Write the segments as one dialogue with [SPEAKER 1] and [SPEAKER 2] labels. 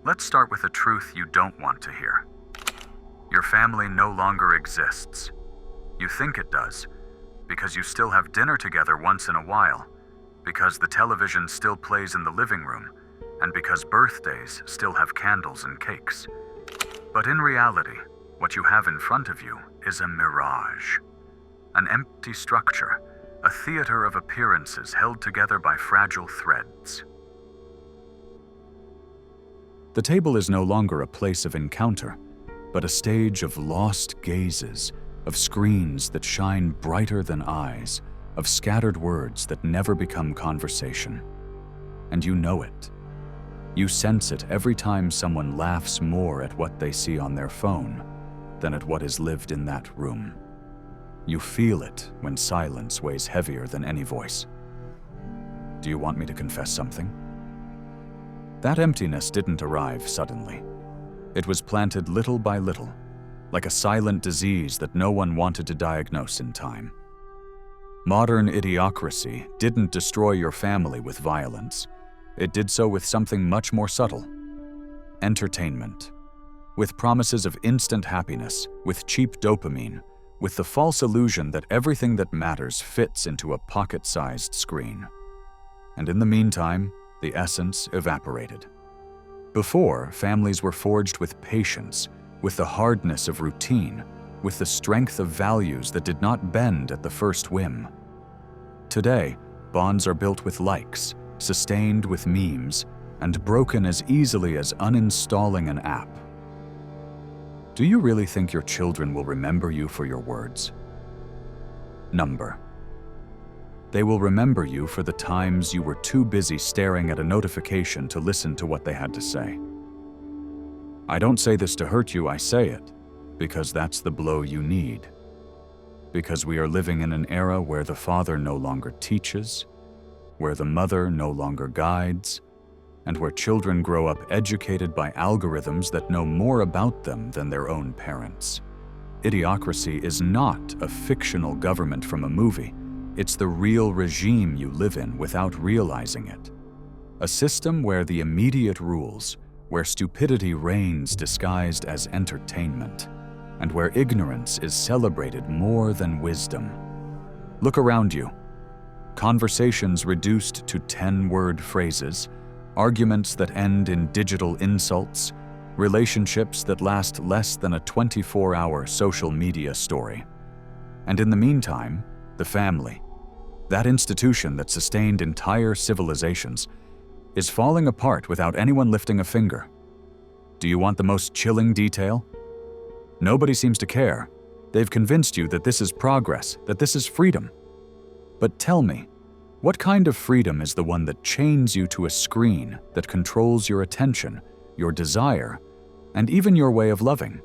[SPEAKER 1] Let's start with a truth you don't want to hear. Your family no longer exists. You think it does, because you still have dinner together once in a while, because the television still plays in the living room, and because birthdays still have candles and cakes. But in reality, what you have in front of you is a mirage. An empty structure, a theater of appearances held together by fragile threads. The table is no longer a place of encounter, but a stage of lost gazes, of screens that shine brighter than eyes, of scattered words that never become conversation. And you know it. You sense it every time someone laughs more at what they see on their phone than at what is lived in that room. You feel it when silence weighs heavier than any voice. Do you want me to confess something? That emptiness didn't arrive suddenly. It was planted little by little, like a silent disease that no one wanted to diagnose in time. Modern idiocracy didn't destroy your family with violence. It did so with something much more subtle. Entertainment. With promises of instant happiness, with cheap dopamine, with the false illusion that everything that matters fits into a pocket-sized screen. And in the meantime, the essence evaporated. Before, families were forged with patience, with the hardness of routine, with the strength of values that did not bend at the first whim. Today, bonds are built with likes, sustained with memes, and broken as easily as uninstalling an app. Do you really think your children will remember you for your words? Number. They will remember you for the times you were too busy staring at a notification to listen to what they had to say. I don't say this to hurt you, I say it because that's the blow you need. Because we are living in an era where the father no longer teaches, where the mother no longer guides, and where children grow up educated by algorithms that know more about them than their own parents. Idiocracy is not a fictional government from a movie. It's the real regime you live in without realizing it. A system where the immediate rules, where stupidity reigns disguised as entertainment, and where ignorance is celebrated more than wisdom. Look around you. Conversations reduced to 10-word phrases, arguments that end in digital insults, relationships that last less than a 24-hour social media story. And in the meantime, the family, that institution that sustained entire civilizations, is falling apart without anyone lifting a finger. Do you want the most chilling detail? Nobody seems to care. They've convinced you that this is progress, that this is freedom. But tell me, what kind of freedom is the one that chains you to a screen that controls your attention, your desire, and even your way of loving?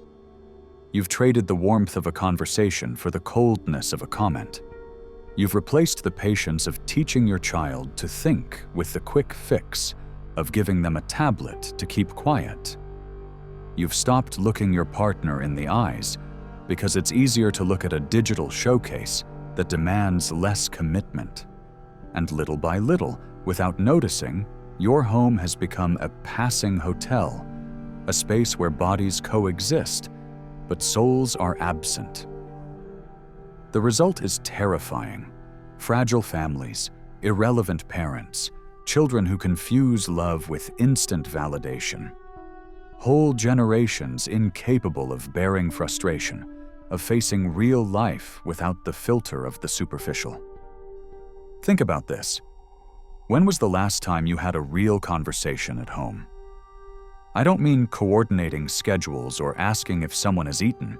[SPEAKER 1] You've traded the warmth of a conversation for the coldness of a comment. You've replaced the patience of teaching your child to think with the quick fix of giving them a tablet to keep quiet. You've stopped looking your partner in the eyes because it's easier to look at a digital showcase that demands less commitment. And little by little, without noticing, your home has become a passing hotel, a space where bodies coexist, but souls are absent. The result is terrifying. Fragile families, irrelevant parents, children who confuse love with instant validation. Whole generations incapable of bearing frustration, of facing real life without the filter of the superficial. Think about this. When was the last time you had a real conversation at home? I don't mean coordinating schedules or asking if someone has eaten.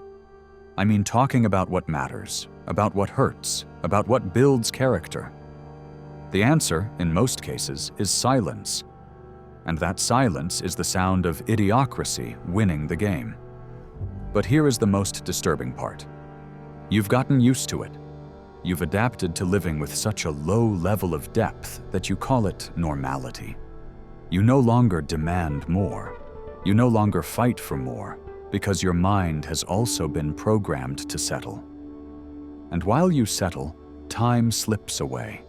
[SPEAKER 1] I mean talking about what matters, about what hurts, about what builds character. The answer, in most cases, is silence. And that silence is the sound of idiocracy winning the game. But here is the most disturbing part. You've gotten used to it. You've adapted to living with such a low level of depth that you call it normality. You no longer demand more. You no longer fight for more, because your mind has also been programmed to settle. And while you settle, time slips away.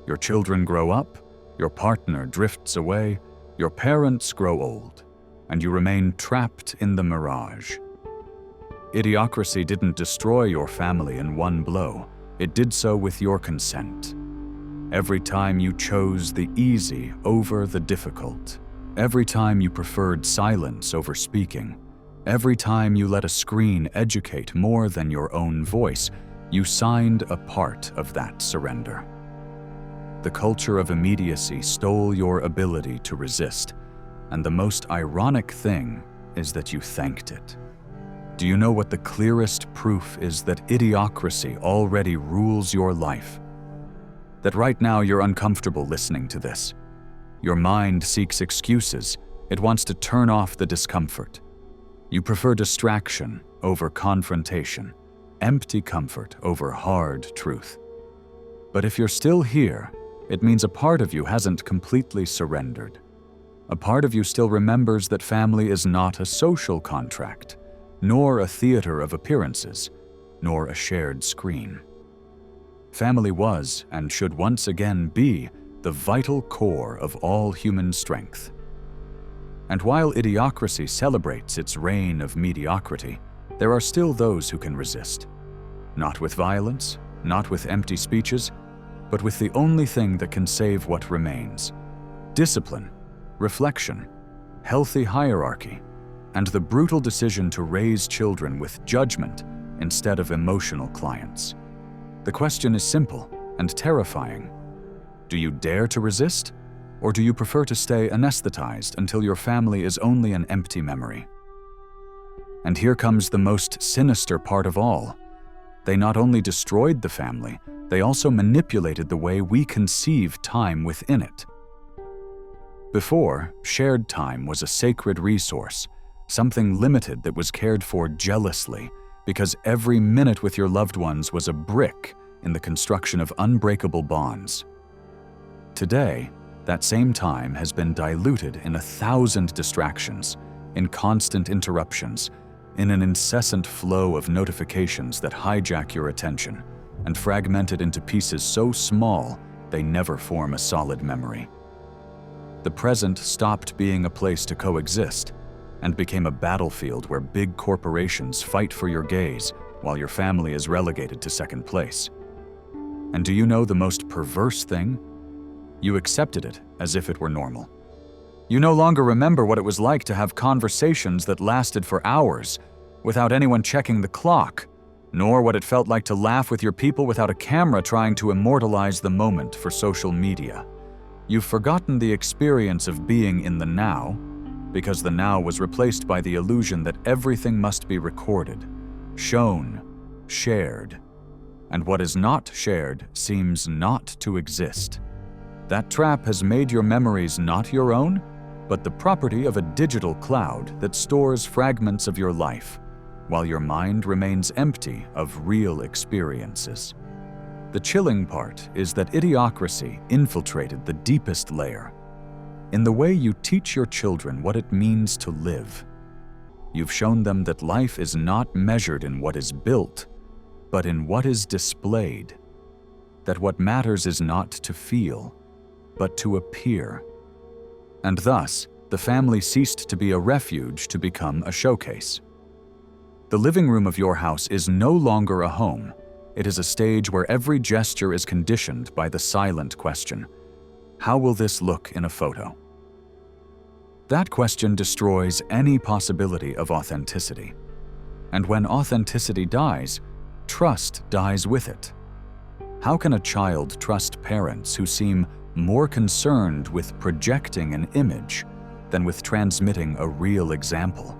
[SPEAKER 1] Your children grow up, your partner drifts away, your parents grow old. and you remain trapped in the mirage. Idiocracy didn't destroy your family in one blow. It did so with your consent. Every time you chose the easy over the difficult, every time you preferred silence over speaking, every time you let a screen educate more than your own voice, you signed a part of that surrender. The culture of immediacy stole your ability to resist, and the most ironic thing is that you thanked it. Do you know what the clearest proof is that idiocracy already rules your life? That right now you're uncomfortable listening to this. Your mind seeks excuses. It wants to turn off the discomfort. You prefer distraction over confrontation, empty comfort over hard truth. But if you're still here, it means a part of you hasn't completely surrendered. A part of you still remembers that family is not a social contract, nor a theater of appearances, nor a shared screen. Family was, and should once again be, the vital core of all human strength. And while idiocracy celebrates its reign of mediocrity, there are still those who can resist. Not with violence, not with empty speeches, but with the only thing that can save what remains: discipline, reflection, healthy hierarchy, and the brutal decision to raise children with judgment instead of emotional clients. The question is simple and terrifying. Do you dare to resist, or do you prefer to stay anesthetized until your family is only an empty memory? And here comes the most sinister part of all. They not only destroyed the family, they also manipulated the way we conceive time within it. Before, shared time was a sacred resource, something limited that was cared for jealously, because every minute with your loved ones was a brick in the construction of unbreakable bonds. Today, that same time has been diluted in 1,000 distractions, in constant interruptions, in an incessant flow of notifications that hijack your attention and fragment it into pieces so small they never form a solid memory. The present stopped being a place to coexist and became a battlefield where big corporations fight for your gaze while your family is relegated to second place. And do you know the most perverse thing? You accepted it as if it were normal. You no longer remember what it was like to have conversations that lasted for hours without anyone checking the clock, nor what it felt like to laugh with your people without a camera trying to immortalize the moment for social media. You've forgotten the experience of being in the now, because the now was replaced by the illusion that everything must be recorded, shown, shared, and what is not shared seems not to exist. That trap has made your memories not your own, but the property of a digital cloud that stores fragments of your life, while your mind remains empty of real experiences. The chilling part is that idiocracy infiltrated the deepest layer. In the way you teach your children what it means to live, you've shown them that life is not measured in what is built, but in what is displayed. That what matters is not to feel, but to appear. And thus, the family ceased to be a refuge to become a showcase. The living room of your house is no longer a home. It is a stage where every gesture is conditioned by the silent question: how will this look in a photo? That question destroys any possibility of authenticity. And when authenticity dies, trust dies with it. How can a child trust parents who seem more concerned with projecting an image than with transmitting a real example?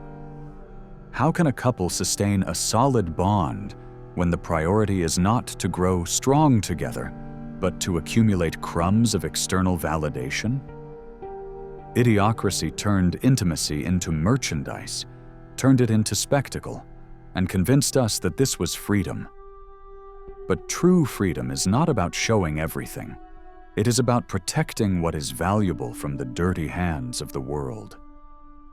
[SPEAKER 1] How can a couple sustain a solid bond when the priority is not to grow strong together, but to accumulate crumbs of external validation? Idiocracy turned intimacy into merchandise, turned it into spectacle, and convinced us that this was freedom. But true freedom is not about showing everything. It is about protecting what is valuable from the dirty hands of the world.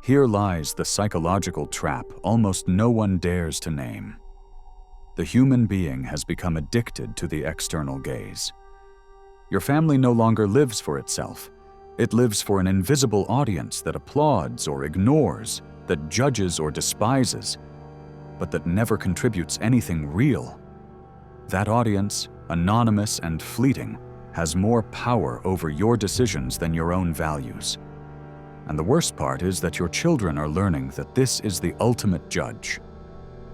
[SPEAKER 1] Here lies the psychological trap almost no one dares to name. The human being has become addicted to the external gaze. Your family no longer lives for itself. It lives for an invisible audience that applauds or ignores, that judges or despises, but that never contributes anything real. That audience, anonymous and fleeting, has more power over your decisions than your own values. And the worst part is that your children are learning that this is the ultimate judge.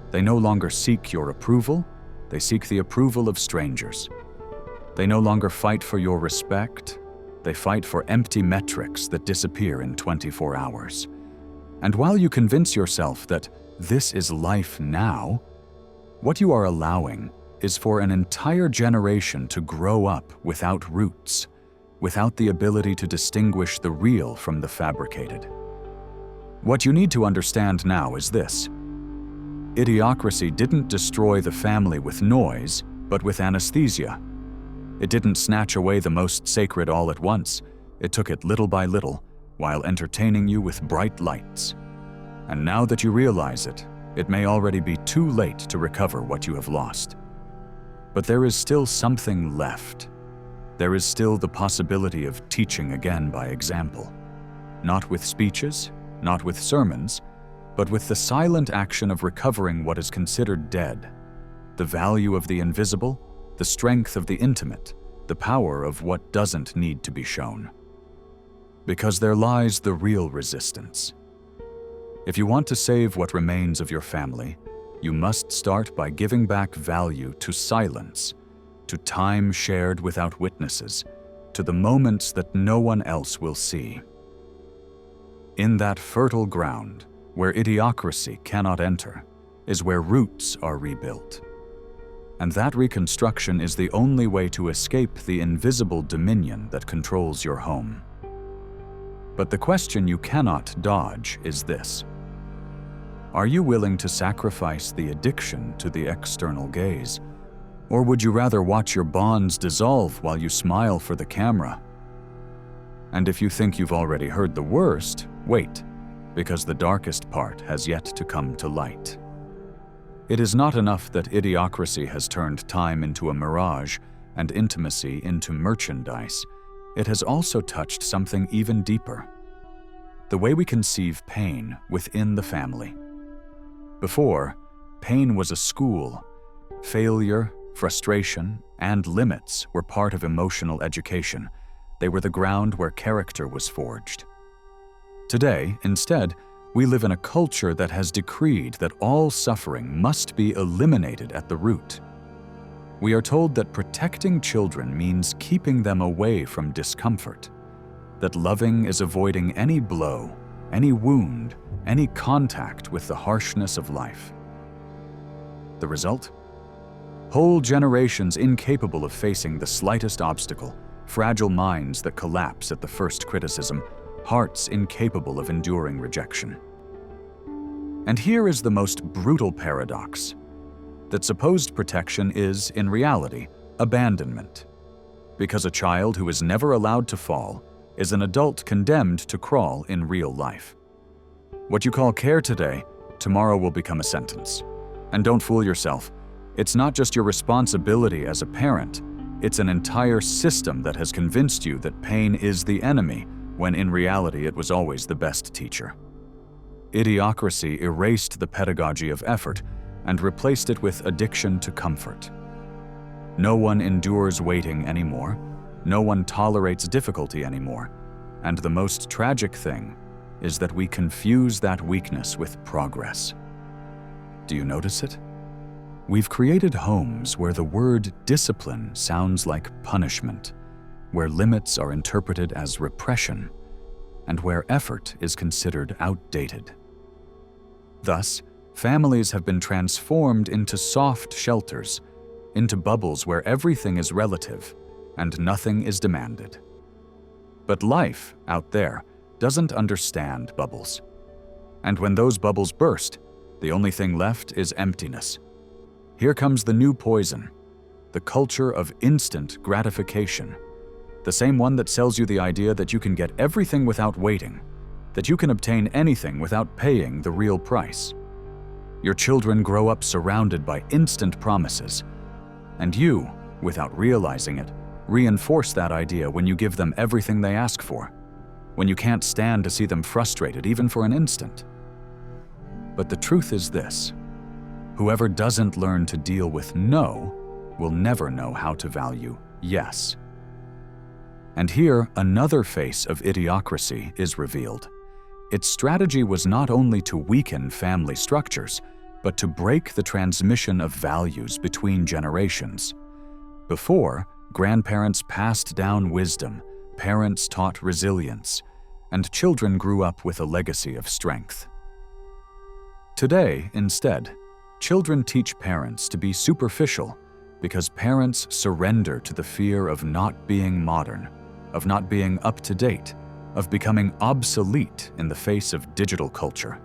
[SPEAKER 1] They no longer seek your approval, they seek the approval of strangers. They no longer fight for your respect, they fight for empty metrics that disappear in 24 hours. And while you convince yourself that this is life now, what you are allowing is for an entire generation to grow up without roots, without the ability to distinguish the real from the fabricated. What you need to understand now is this: Idiocracy didn't destroy the family with noise, but with anesthesia. It didn't snatch away the most sacred all at once. It took it little by little, while entertaining you with bright lights. And now that you realize it, it may already be too late to recover what you have lost. But there is still something left. There is still the possibility of teaching again by example. Not with speeches, not with sermons, but with the silent action of recovering what is considered dead. The value of the invisible, the strength of the intimate, the power of what doesn't need to be shown. Because there lies the real resistance. If you want to save what remains of your family, you must start by giving back value to silence, to time shared without witnesses, to the moments that no one else will see. In that fertile ground, where idiocracy cannot enter, is where roots are rebuilt. And that reconstruction is the only way to escape the invisible dominion that controls your home. But the question you cannot dodge is this: are you willing to sacrifice the addiction to the external gaze? Or would you rather watch your bonds dissolve while you smile for the camera? And if you think you've already heard the worst, wait, because the darkest part has yet to come to light. It is not enough that idiocracy has turned time into a mirage and intimacy into merchandise. It has also touched something even deeper: the way we conceive pain within the family. Before, pain was a school. Failure, frustration, and limits were part of emotional education. They were the ground where character was forged. Today, instead, we live in a culture that has decreed that all suffering must be eliminated at the root. We are told that protecting children means keeping them away from discomfort, that loving is avoiding any blow, any wound, any contact with the harshness of life. The result? Whole generations incapable of facing the slightest obstacle, fragile minds that collapse at the first criticism, hearts incapable of enduring rejection. And here is the most brutal paradox: that supposed protection is, in reality, abandonment. Because a child who is never allowed to fall is an adult condemned to crawl in real life. What you call care today, tomorrow will become a sentence. And don't fool yourself, it's not just your responsibility as a parent, it's an entire system that has convinced you that pain is the enemy, when in reality it was always the best teacher. Idiocracy erased the pedagogy of effort and replaced it with addiction to comfort. No one endures waiting anymore, no one tolerates difficulty anymore, and the most tragic thing is that we confuse that weakness with progress. Do you notice it? We've created homes where the word discipline sounds like punishment, where limits are interpreted as repression, and where effort is considered outdated. Thus, families have been transformed into soft shelters, into bubbles where everything is relative and nothing is demanded. But life out there doesn't understand bubbles. And when those bubbles burst, the only thing left is emptiness. Here comes the new poison, the culture of instant gratification, the same one that sells you the idea that you can get everything without waiting, that you can obtain anything without paying the real price. Your children grow up surrounded by instant promises, and you, without realizing it, reinforce that idea when you give them everything they ask for, when you can't stand to see them frustrated even for an instant. But the truth is this: whoever doesn't learn to deal with no will never know how to value yes. And here, another face of idiocracy is revealed. Its strategy was not only to weaken family structures, but to break the transmission of values between generations. Before, grandparents passed down wisdom, parents taught resilience, and children grew up with a legacy of strength. Today, instead, children teach parents to be superficial because parents surrender to the fear of not being modern, of not being up to date, of becoming obsolete in the face of digital culture.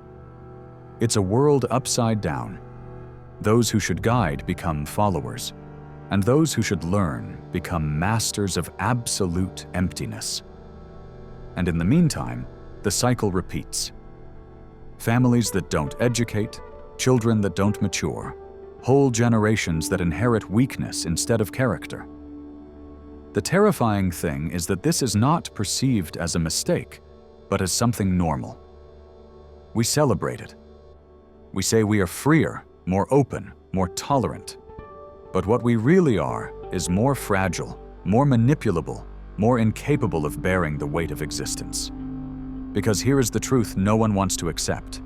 [SPEAKER 1] It's a world upside down. Those who should guide become followers, and those who should learn become masters of absolute emptiness. And in the meantime, the cycle repeats. Families that don't educate, children that don't mature, whole generations that inherit weakness instead of character. The terrifying thing is that this is not perceived as a mistake, but as something normal. We celebrate it. We say we are freer, more open, more tolerant. But what we really are is more fragile, more manipulable, more incapable of bearing the weight of existence. Because here is the truth no one wants to accept.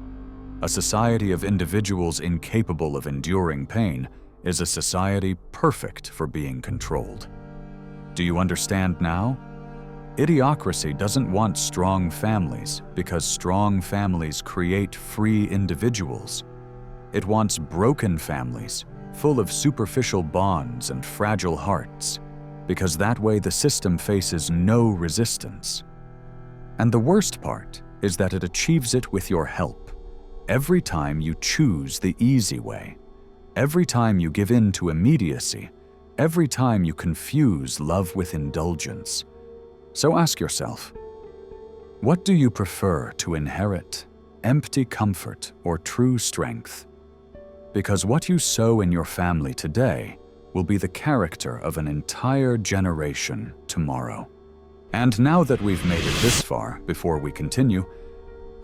[SPEAKER 1] A society of individuals incapable of enduring pain is a society perfect for being controlled. Do you understand now? Idiocracy doesn't want strong families because strong families create free individuals. It wants broken families, full of superficial bonds and fragile hearts, because that way the system faces no resistance. And the worst part is that it achieves it with your help. Every time you choose the easy way, every time you give in to immediacy, every time you confuse love with indulgence. So ask yourself, what do you prefer to inherit, empty comfort or true strength? Because what you sow in your family today will be the character of an entire generation tomorrow. And now that we've made it this far, before we continue,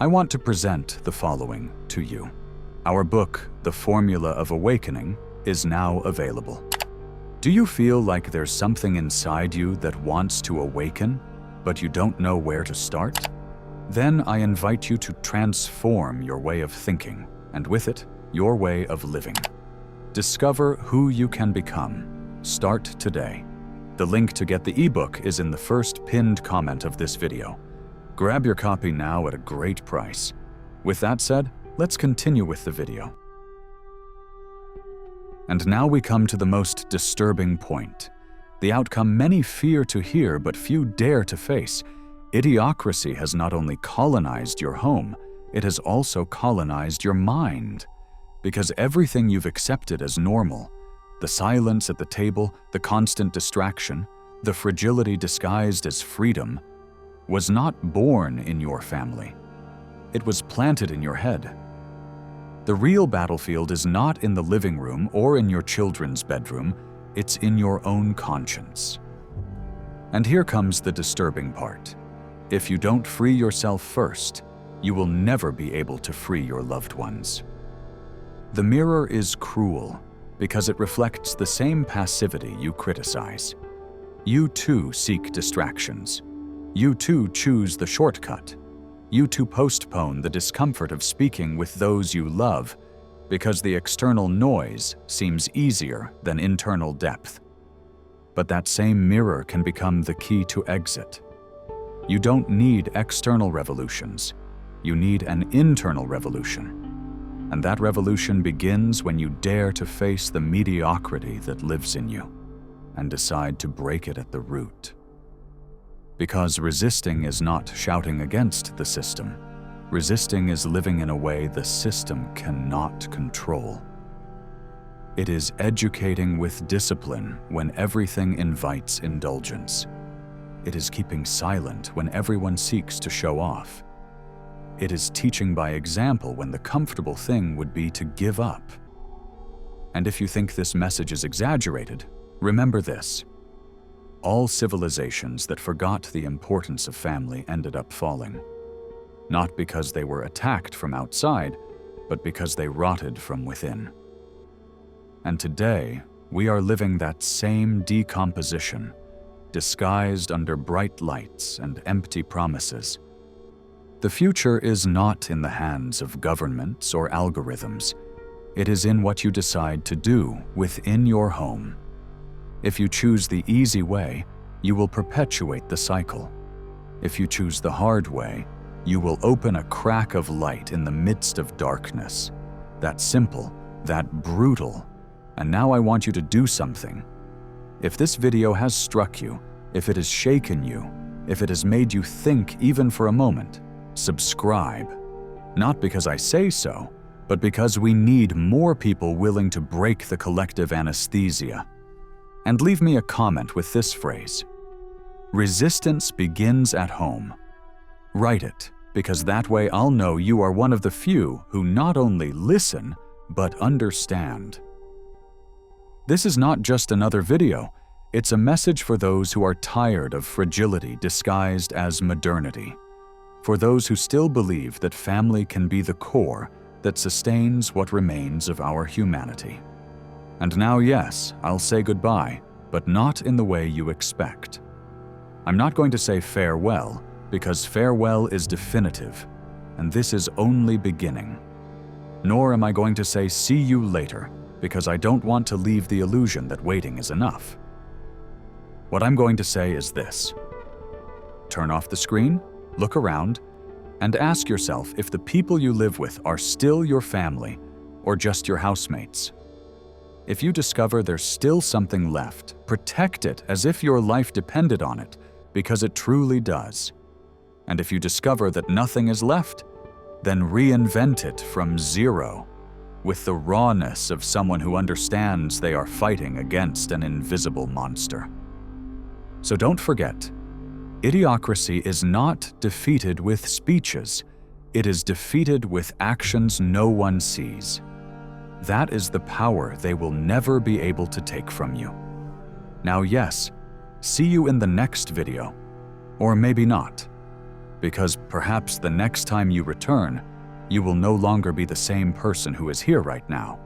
[SPEAKER 1] I want to present the following to you. Our book, The Formula of Awakening, is now available. Do you feel like there's something inside you that wants to awaken, but you don't know where to start? Then I invite you to transform your way of thinking, and with it, your way of living. Discover who you can become. Start today. The link to get the ebook is in the first pinned comment of this video. Grab your copy now at a great price. With that said, let's continue with the video. And now we come to the most disturbing point. The outcome many fear to hear but few dare to face. Idiocracy has not only colonized your home, it has also colonized your mind. Because everything you've accepted as normal, the silence at the table, the constant distraction, the fragility disguised as freedom, was not born in your family. It was planted in your head. The real battlefield is not in the living room or in your children's bedroom, it's in your own conscience. And here comes the disturbing part. If you don't free yourself first, you will never be able to free your loved ones. The mirror is cruel because it reflects the same passivity you criticize. You too seek distractions. You too choose the shortcut. You too postpone the discomfort of speaking with those you love because the external noise seems easier than internal depth. But that same mirror can become the key to exit. You don't need external revolutions. You need an internal revolution. And that revolution begins when you dare to face the mediocrity that lives in you and decide to break it at the root. Because resisting is not shouting against the system. Resisting is living in a way the system cannot control. It is educating with discipline when everything invites indulgence. It is keeping silent when everyone seeks to show off. It is teaching by example when the comfortable thing would be to give up. And if you think this message is exaggerated, remember this. all civilizations that forgot the importance of family ended up falling. Not because they were attacked from outside, but because they rotted from within. And today, we are living that same decomposition, disguised under bright lights and empty promises. The future is not in the hands of governments or algorithms. It is in what you decide to do within your home. If you choose the easy way, you will perpetuate the cycle. If you choose the hard way, you will open a crack of light in the midst of darkness. That simple, that brutal. And now I want you to do something. If this video has struck you, if it has shaken you, if it has made you think even for a moment, subscribe. Not because I say so, but because we need more people willing to break the collective anesthesia. And leave me a comment with this phrase: resistance begins at home. Write it, because that way I'll know you are one of the few who not only listen, but understand. This is not just another video, it's a message for those who are tired of fragility disguised as modernity. For those who still believe that family can be the core that sustains what remains of our humanity. And now, yes, I'll say goodbye, but not in the way you expect. I'm not going to say farewell, because farewell is definitive, and this is only beginning. Nor am I going to say see you later, because I don't want to leave the illusion that waiting is enough. What I'm going to say is this: turn off the screen, look around, and ask yourself if the people you live with are still your family or just your housemates. If you discover there's still something left, protect it as if your life depended on it, because it truly does. And if you discover that nothing is left, then reinvent it from zero, with the rawness of someone who understands they are fighting against an invisible monster. So don't forget, idiocracy is not defeated with speeches, it is defeated with actions no one sees. That is the power they will never be able to take from you. Now yes, see you in the next video, or maybe not, because perhaps the next time you return, you will no longer be the same person who is here right now.